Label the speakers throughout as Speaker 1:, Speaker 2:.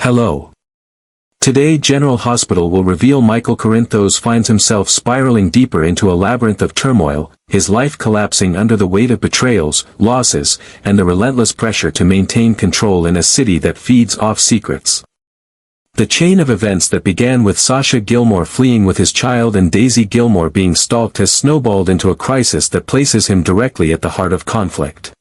Speaker 1: Hello. Today General Hospital will reveal Michael Corinthos finds himself spiraling deeper into a labyrinth of turmoil, his life collapsing under the weight of betrayals, losses, and the relentless pressure to maintain control in a city that feeds off secrets. The chain of events that began with Sasha Gilmore fleeing with his child and Daisy Gilmore being stalked has snowballed into a crisis that places him directly at the heart of conflict.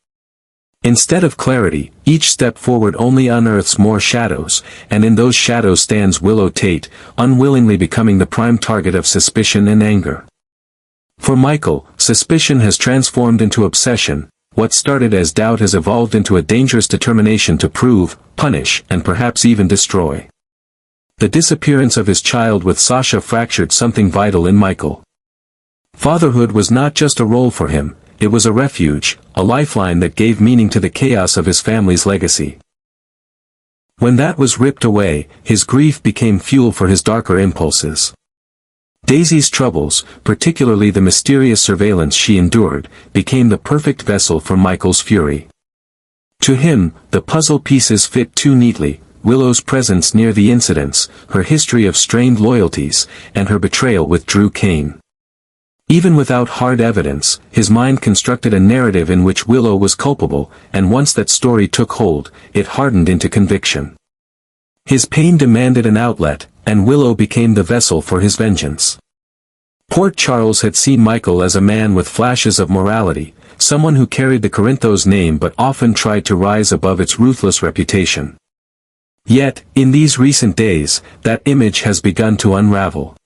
Speaker 1: Instead of clarity, each step forward only unearths more shadows, and in those shadows stands Willow Tate, unwillingly becoming the prime target of suspicion and anger. For Michael, suspicion has transformed into obsession. What started as doubt has evolved into a dangerous determination to prove, punish, and perhaps even destroy. The disappearance of his child with Sasha fractured something vital in Michael. Fatherhood was not just a role for him, it was a refuge, a lifeline that gave meaning to the chaos of his family's legacy. When that was ripped away, his grief became fuel for his darker impulses. Daisy's troubles, particularly the mysterious surveillance she endured, became the perfect vessel for Michael's fury. To him, the puzzle pieces fit too neatly: Willow's presence near the incidents, her history of strained loyalties, and her betrayal with Drew Kane. Even without hard evidence, his mind constructed a narrative in which Willow was culpable, and once that story took hold, it hardened into conviction. His pain demanded an outlet, and Willow became the vessel for his vengeance. Port Charles had seen Michael as a man with flashes of morality, someone who carried the Corinthos name but often tried to rise above its ruthless reputation. Yet, in these recent days, that image has begun to unravel.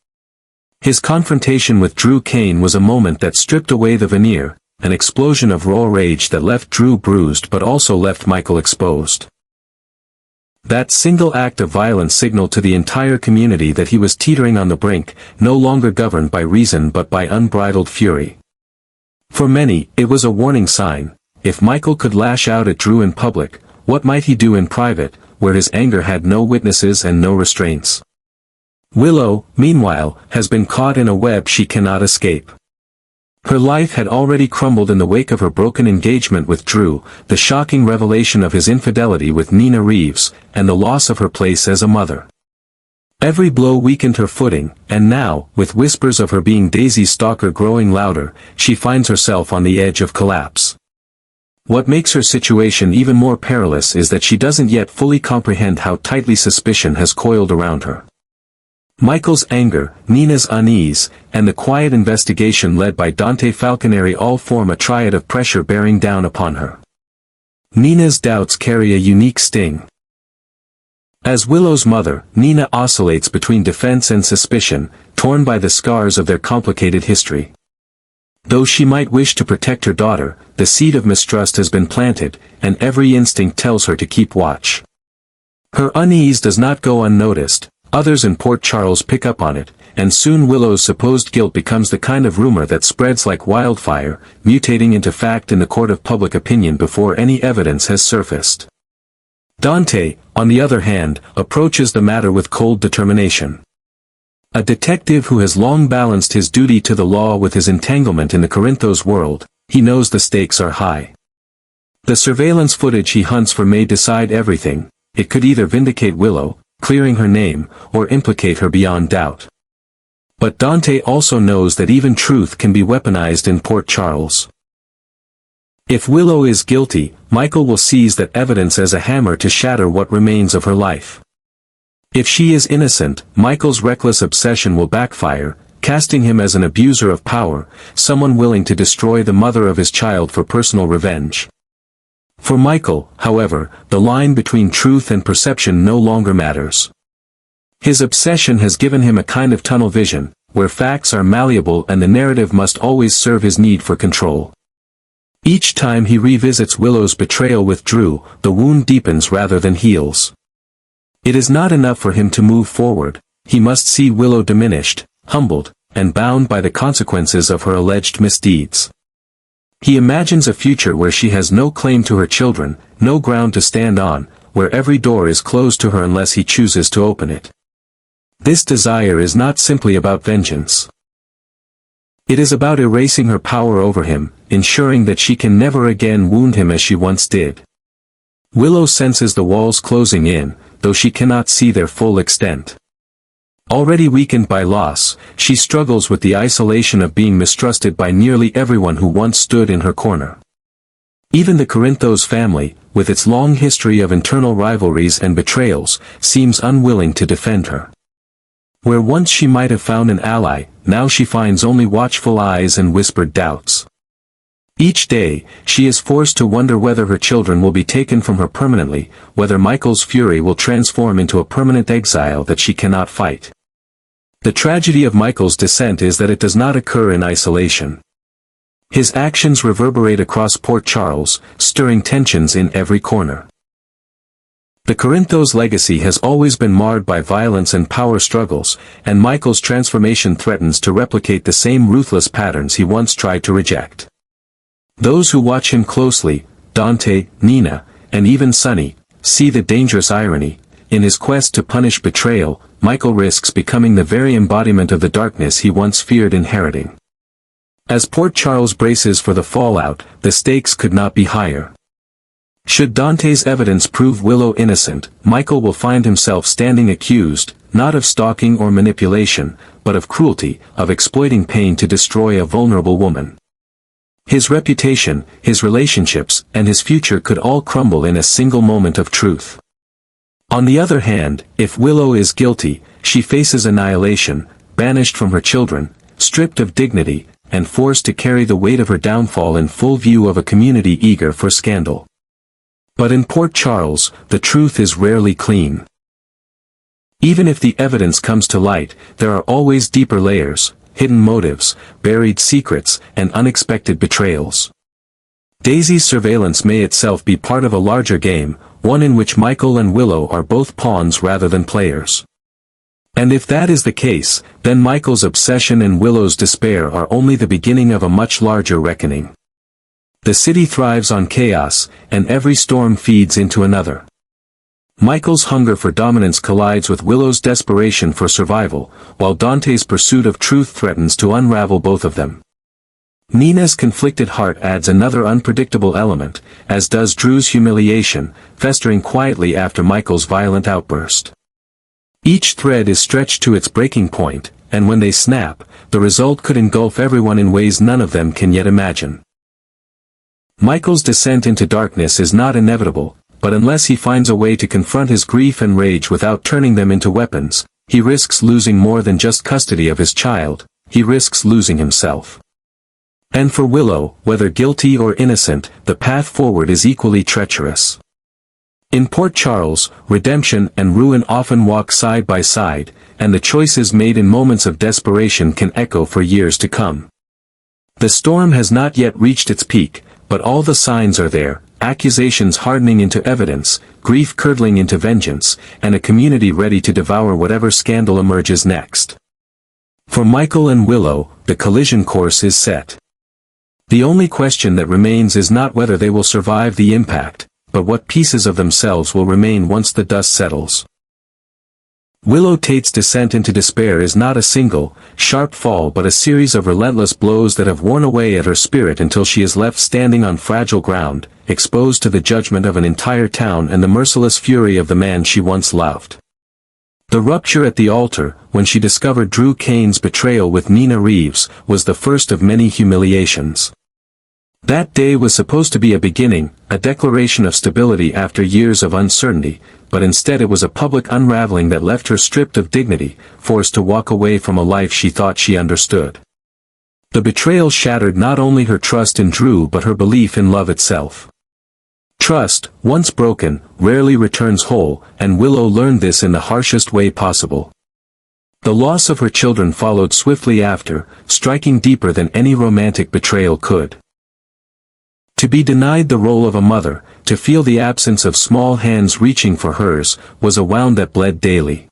Speaker 1: His confrontation with Drew Kane was a moment that stripped away the veneer, an explosion of raw rage that left Drew bruised but also left Michael exposed. That single act of violence signaled to the entire community that he was teetering on the brink, no longer governed by reason but by unbridled fury. For many, it was a warning sign. If Michael could lash out at Drew in public, what might he do in private, where his anger had no witnesses and no restraints? Willow, meanwhile, has been caught in a web she cannot escape. Her life had already crumbled in the wake of her broken engagement with Drew, the shocking revelation of his infidelity with Nina Reeves, and the loss of her place as a mother. Every blow weakened her footing, and now, with whispers of her being Daisy's stalker growing louder, she finds herself on the edge of collapse. What makes her situation even more perilous is that she doesn't yet fully comprehend how tightly suspicion has coiled around her. Michael's anger, Nina's unease, and the quiet investigation led by Dante Falconeri all form a triad of pressure bearing down upon her. Nina's doubts carry a unique sting. As Willow's mother, Nina oscillates between defense and suspicion, torn by the scars of their complicated history. Though she might wish to protect her daughter, the seed of mistrust has been planted, and every instinct tells her to keep watch. Her unease does not go unnoticed. Others in Port Charles pick up on it, and soon Willow's supposed guilt becomes the kind of rumor that spreads like wildfire, mutating into fact in the court of public opinion before any evidence has surfaced. Dante, on the other hand, approaches the matter with cold determination. A detective who has long balanced his duty to the law with his entanglement in the Corinthos world, he knows the stakes are high. The surveillance footage he hunts for may decide everything. It could either vindicate Willow, clearing her name, or implicate her beyond doubt. But Dante also knows that even truth can be weaponized in Port Charles. If Willow is guilty, Michael will seize that evidence as a hammer to shatter what remains of her life. If she is innocent, Michael's reckless obsession will backfire, casting him as an abuser of power, someone willing to destroy the mother of his child for personal revenge. For Michael, however, the line between truth and perception no longer matters. His obsession has given him a kind of tunnel vision, where facts are malleable and the narrative must always serve his need for control. Each time he revisits Willow's betrayal with Drew, the wound deepens rather than heals. It is not enough for him to move forward, he must see Willow diminished, humbled, and bound by the consequences of her alleged misdeeds. He imagines a future where she has no claim to her children, no ground to stand on, where every door is closed to her unless he chooses to open it. This desire is not simply about vengeance. It is about erasing her power over him, ensuring that she can never again wound him as she once did. Willow senses the walls closing in, though she cannot see their full extent. Already weakened by loss, she struggles with the isolation of being mistrusted by nearly everyone who once stood in her corner. Even the Corinthos family, with its long history of internal rivalries and betrayals, seems unwilling to defend her. Where once she might have found an ally, now she finds only watchful eyes and whispered doubts. Each day, she is forced to wonder whether her children will be taken from her permanently, whether Michael's fury will transform into a permanent exile that she cannot fight. The tragedy of Michael's descent is that it does not occur in isolation. His actions reverberate across Port Charles, stirring tensions in every corner. The Corinthos legacy has always been marred by violence and power struggles, and Michael's transformation threatens to replicate the same ruthless patterns he once tried to reject. Those who watch him closely, Dante, Nina, and even Sonny, see the dangerous irony. In his quest to punish betrayal, Michael risks becoming the very embodiment of the darkness he once feared inheriting. As Port Charles braces for the fallout, the stakes could not be higher. Should Dante's evidence prove Willow innocent, Michael will find himself standing accused, not of stalking or manipulation, but of cruelty, of exploiting pain to destroy a vulnerable woman. His reputation, his relationships, and his future could all crumble in a single moment of truth. On the other hand, if Willow is guilty, she faces annihilation, banished from her children, stripped of dignity, and forced to carry the weight of her downfall in full view of a community eager for scandal. But in Port Charles, the truth is rarely clean. Even if the evidence comes to light, there are always deeper layers, hidden motives, buried secrets, and unexpected betrayals. Daisy's surveillance may itself be part of a larger game, one in which Michael and Willow are both pawns rather than players. And if that is the case, then Michael's obsession and Willow's despair are only the beginning of a much larger reckoning. The city thrives on chaos, and every storm feeds into another. Michael's hunger for dominance collides with Willow's desperation for survival, while Dante's pursuit of truth threatens to unravel both of them. Nina's conflicted heart adds another unpredictable element, as does Drew's humiliation, festering quietly after Michael's violent outburst. Each thread is stretched to its breaking point, and when they snap, the result could engulf everyone in ways none of them can yet imagine. Michael's descent into darkness is not inevitable, but unless he finds a way to confront his grief and rage without turning them into weapons, he risks losing more than just custody of his child, he risks losing himself. And for Willow, whether guilty or innocent, the path forward is equally treacherous. In Port Charles, redemption and ruin often walk side by side, and the choices made in moments of desperation can echo for years to come. The storm has not yet reached its peak, but all the signs are there, accusations hardening into evidence, grief curdling into vengeance, and a community ready to devour whatever scandal emerges next. For Michael and Willow, the collision course is set. The only question that remains is not whether they will survive the impact, but what pieces of themselves will remain once the dust settles. Willow Tate's descent into despair is not a single, sharp fall but a series of relentless blows that have worn away at her spirit until she is left standing on fragile ground, exposed to the judgment of an entire town and the merciless fury of the man she once loved. The rupture at the altar, when she discovered Drew Kane's betrayal with Nina Reeves, was the first of many humiliations. That day was supposed to be a beginning, a declaration of stability after years of uncertainty, but instead it was a public unraveling that left her stripped of dignity, forced to walk away from a life she thought she understood. The betrayal shattered not only her trust in Drew but her belief in love itself. Trust, once broken, rarely returns whole, and Willow learned this in the harshest way possible. The loss of her children followed swiftly after, striking deeper than any romantic betrayal could. To be denied the role of a mother, to feel the absence of small hands reaching for hers, was a wound that bled daily.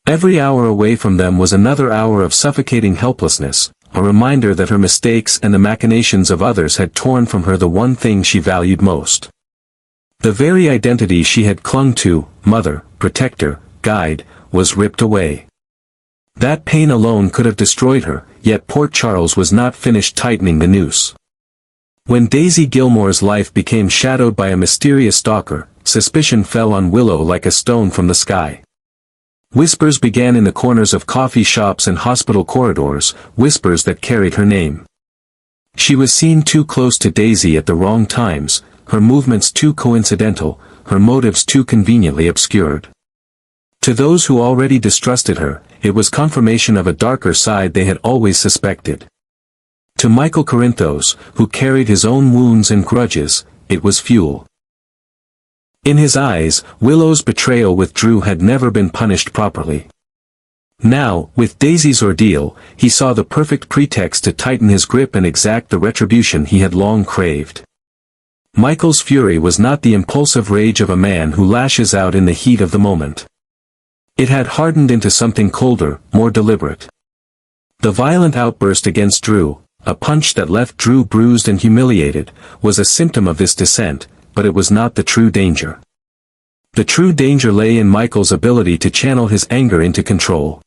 Speaker 1: Every hour away from them was another hour of suffocating helplessness, a reminder that her mistakes and the machinations of others had torn from her the one thing she valued most. The very identity she had clung to, mother, protector, guide, was ripped away. That pain alone could have destroyed her, yet Port Charles was not finished tightening the noose. When Daisy Gilmore's life became shadowed by a mysterious stalker, suspicion fell on Willow like a stone from the sky. Whispers began in the corners of coffee shops and hospital corridors, whispers that carried her name. She was seen too close to Daisy at the wrong times, her movements too coincidental, her motives too conveniently obscured. To those who already distrusted her, it was confirmation of a darker side they had always suspected. To Michael Corinthos, who carried his own wounds and grudges, it was fuel. In his eyes, Willow's betrayal with Drew had never been punished properly. Now, with Daisy's ordeal, he saw the perfect pretext to tighten his grip and exact the retribution he had long craved. Michael's fury was not the impulsive rage of a man who lashes out in the heat of the moment. It had hardened into something colder, more deliberate. The violent outburst against Drew, a punch that left Drew bruised and humiliated, was a symptom of this descent, but it was not the true danger. The true danger lay in Michael's ability to channel his anger into control.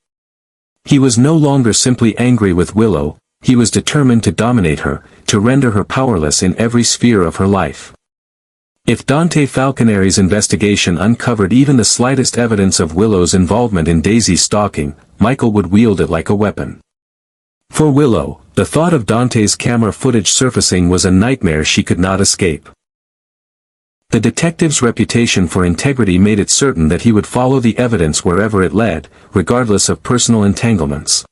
Speaker 1: He was no longer simply angry with Willow, he was determined to dominate her, to render her powerless in every sphere of her life. If Dante Falconeri's investigation uncovered even the slightest evidence of Willow's involvement in Daisy's stalking, Michael would wield it like a weapon. For Willow, the thought of Dante's camera footage surfacing was a nightmare she could not escape. The detective's reputation for integrity made it certain that he would follow the evidence wherever it led, regardless of personal entanglements.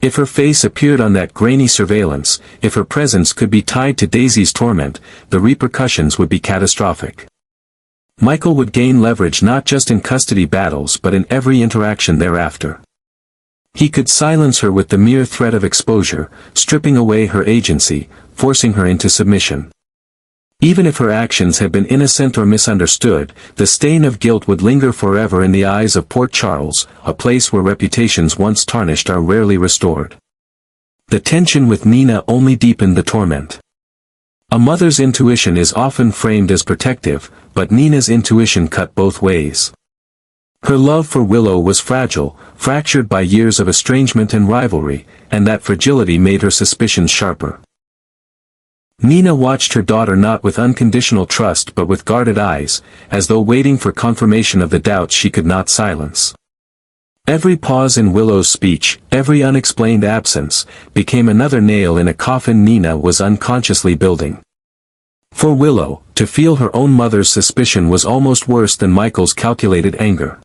Speaker 1: If her face appeared on that grainy surveillance, if her presence could be tied to Daisy's torment, the repercussions would be catastrophic. Michael would gain leverage not just in custody battles but in every interaction thereafter. He could silence her with the mere threat of exposure, stripping away her agency, forcing her into submission. Even if her actions had been innocent or misunderstood, the stain of guilt would linger forever in the eyes of Port Charles, a place where reputations once tarnished are rarely restored. The tension with Nina only deepened the torment. A mother's intuition is often framed as protective, but Nina's intuition cut both ways. Her love for Willow was fragile, fractured by years of estrangement and rivalry, and that fragility made her suspicions sharper. Nina watched her daughter not with unconditional trust but with guarded eyes, as though waiting for confirmation of the doubts she could not silence. Every pause in Willow's speech, every unexplained absence, became another nail in a coffin Nina was unconsciously building. For Willow, to feel her own mother's suspicion was almost worse than Michael's calculated anger.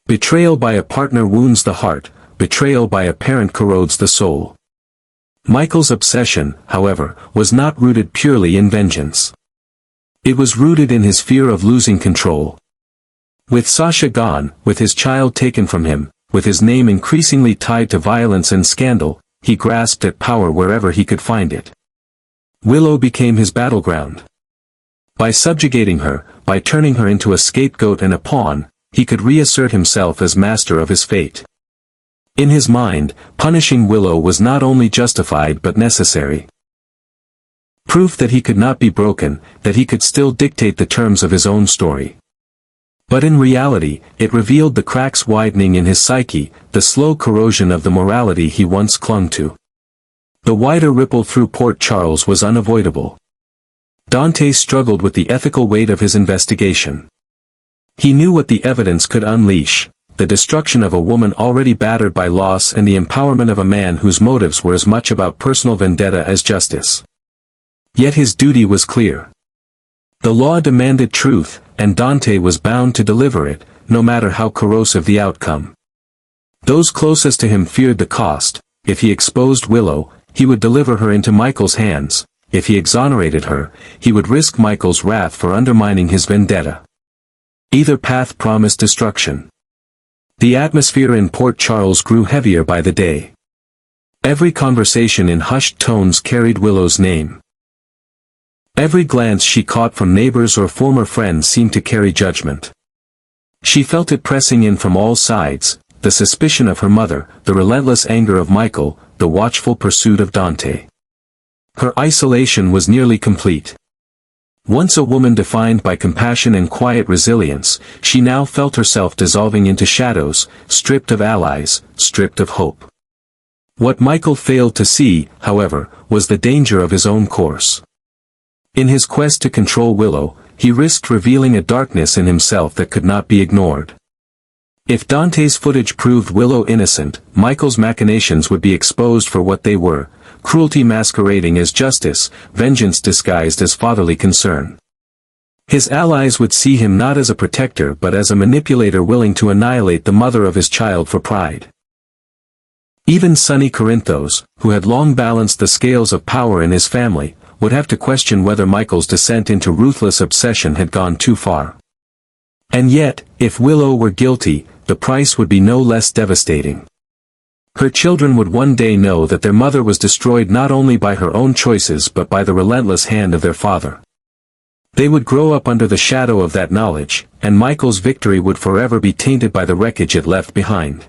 Speaker 1: Betrayal by a partner wounds the heart, betrayal by a parent corrodes the soul. Michael's obsession, however, was not rooted purely in vengeance. It was rooted in his fear of losing control. With Sasha gone, with his child taken from him, with his name increasingly tied to violence and scandal, he grasped at power wherever he could find it. Willow became his battleground. By subjugating her, by turning her into a scapegoat and a pawn, he could reassert himself as master of his fate. In his mind, punishing Willow was not only justified but necessary. Proof that he could not be broken, that he could still dictate the terms of his own story. But in reality, it revealed the cracks widening in his psyche, the slow corrosion of the morality he once clung to. The wider ripple through Port Charles was unavoidable. Dante struggled with the ethical weight of his investigation. He knew what the evidence could unleash. The destruction of a woman already battered by loss and the empowerment of a man whose motives were as much about personal vendetta as justice. Yet his duty was clear. The law demanded truth, and Dante was bound to deliver it, no matter how corrosive the outcome. Those closest to him feared the cost. If he exposed Willow, he would deliver her into Michael's hands. If he exonerated her, he would risk Michael's wrath for undermining his vendetta. Either path promised destruction. The atmosphere in Port Charles grew heavier by the day. Every conversation in hushed tones carried Willow's name. Every glance she caught from neighbors or former friends seemed to carry judgment. She felt it pressing in from all sides, the suspicion of her mother, the relentless anger of Michael, the watchful pursuit of Dante. Her isolation was nearly complete. Once a woman defined by compassion and quiet resilience, she now felt herself dissolving into shadows, stripped of allies, stripped of hope. What Michael failed to see, however, was the danger of his own course. In his quest to control Willow, he risked revealing a darkness in himself that could not be ignored. If Dante's footage proved Willow innocent, Michael's machinations would be exposed for what they were: cruelty masquerading as justice, vengeance disguised as fatherly concern. His allies would see him not as a protector but as a manipulator willing to annihilate the mother of his child for pride. Even Sonny Corinthos, who had long balanced the scales of power in his family, would have to question whether Michael's descent into ruthless obsession had gone too far. And yet, if Willow were guilty, the price would be no less devastating. Her children would one day know that their mother was destroyed not only by her own choices but by the relentless hand of their father. They would grow up under the shadow of that knowledge, and Michael's victory would forever be tainted by the wreckage it left behind.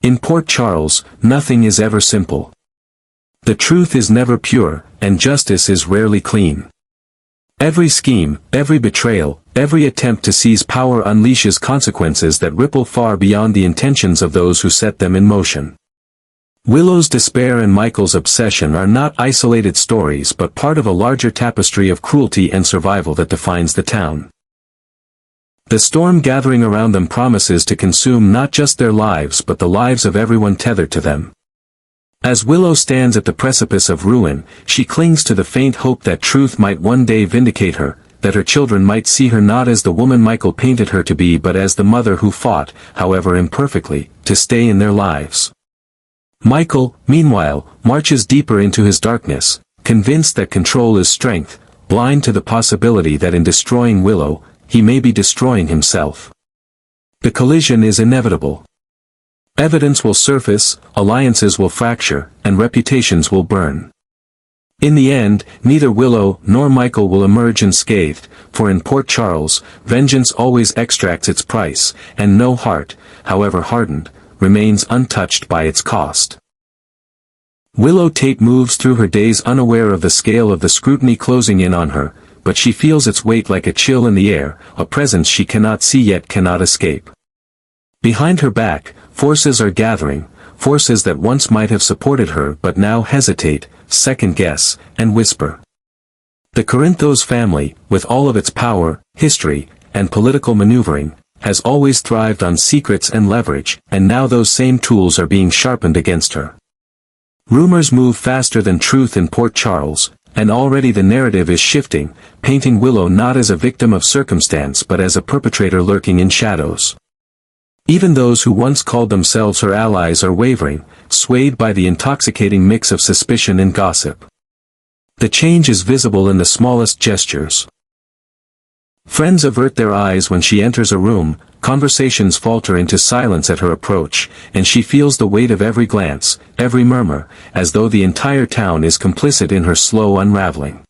Speaker 1: In Port Charles, nothing is ever simple. The truth is never pure, and justice is rarely clean. Every scheme, every betrayal, every attempt to seize power unleashes consequences that ripple far beyond the intentions of those who set them in motion. Willow's despair and Michael's obsession are not isolated stories but part of a larger tapestry of cruelty and survival that defines the town. The storm gathering around them promises to consume not just their lives but the lives of everyone tethered to them. As Willow stands at the precipice of ruin, she clings to the faint hope that truth might one day vindicate her, that her children might see her not as the woman Michael painted her to be but as the mother who fought, however imperfectly, to stay in their lives. Michael, meanwhile, marches deeper into his darkness, convinced that control is strength, blind to the possibility that in destroying Willow, he may be destroying himself. The collision is inevitable. Evidence will surface, alliances will fracture, and reputations will burn. In the end, neither Willow nor Michael will emerge unscathed, for in Port Charles, vengeance always extracts its price, and no heart, however hardened, remains untouched by its cost. Willow Tate moves through her days unaware of the scale of the scrutiny closing in on her, but she feels its weight like a chill in the air, a presence she cannot see yet cannot escape. Behind her back, forces are gathering, forces that once might have supported her but now hesitate, second-guess, and whisper. The Corinthos family, with all of its power, history, and political maneuvering, has always thrived on secrets and leverage, and now those same tools are being sharpened against her. Rumors move faster than truth in Port Charles, and already the narrative is shifting, painting Willow not as a victim of circumstance but as a perpetrator lurking in shadows. Even those who once called themselves her allies are wavering, swayed by the intoxicating mix of suspicion and gossip. The change is visible in the smallest gestures. Friends avert their eyes when she enters a room, conversations falter into silence at her approach, and she feels the weight of every glance, every murmur, as though the entire town is complicit in her slow unraveling.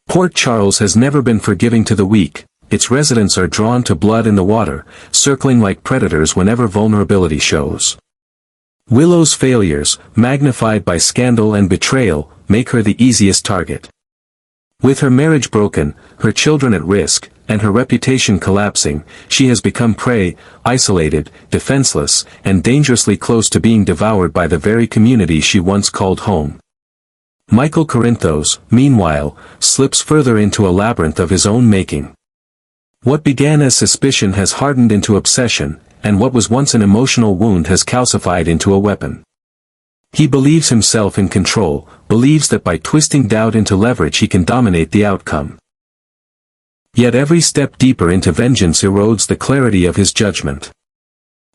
Speaker 1: Port Charles has never been forgiving to the weak. Its residents are drawn to blood in the water, circling like predators whenever vulnerability shows. Willow's failures, magnified by scandal and betrayal, make her the easiest target. With her marriage broken, her children at risk, and her reputation collapsing, she has become prey, isolated, defenseless, and dangerously close to being devoured by the very community she once called home. Michael Corinthos, meanwhile, slips further into a labyrinth of his own making. What began as suspicion has hardened into obsession, and what was once an emotional wound has calcified into a weapon. He believes himself in control, believes that by twisting doubt into leverage he can dominate the outcome. Yet every step deeper into vengeance erodes the clarity of his judgment.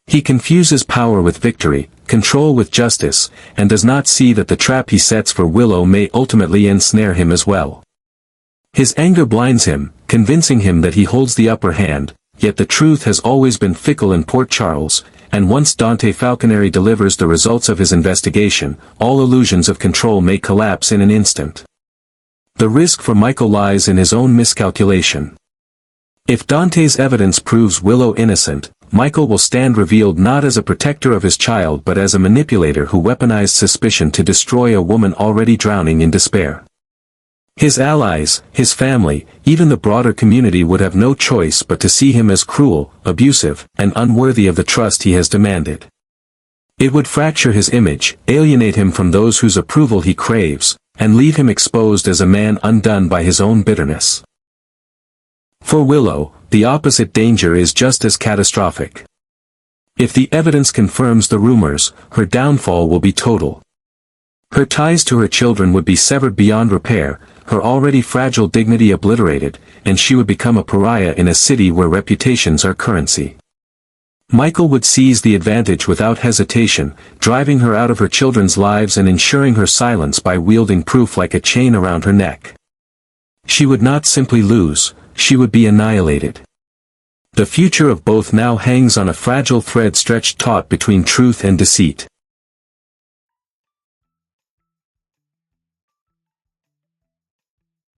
Speaker 1: He confuses power with victory, control with justice, and does not see that the trap he sets for Willow may ultimately ensnare him as well. His anger blinds him, convincing him that he holds the upper hand, yet the truth has always been fickle in Port Charles, and once Dante Falconeri delivers the results of his investigation, all illusions of control may collapse in an instant. The risk for Michael lies in his own miscalculation. If Dante's evidence proves Willow innocent, Michael will stand revealed not as a protector of his child but as a manipulator who weaponized suspicion to destroy a woman already drowning in despair. His allies, his family, even the broader community would have no choice but to see him as cruel, abusive, and unworthy of the trust he has demanded. It would fracture his image, alienate him from those whose approval he craves, and leave him exposed as a man undone by his own bitterness. For Willow, the opposite danger is just as catastrophic. If the evidence confirms the rumors, her downfall will be total. Her ties to her children would be severed beyond repair, her already fragile dignity obliterated, and she would become a pariah in a city where reputations are currency. Michael would seize the advantage without hesitation, driving her out of her children's lives and ensuring her silence by wielding proof like a chain around her neck. She would not simply lose, she would be annihilated. The future of both now hangs on a fragile thread stretched taut between truth and deceit.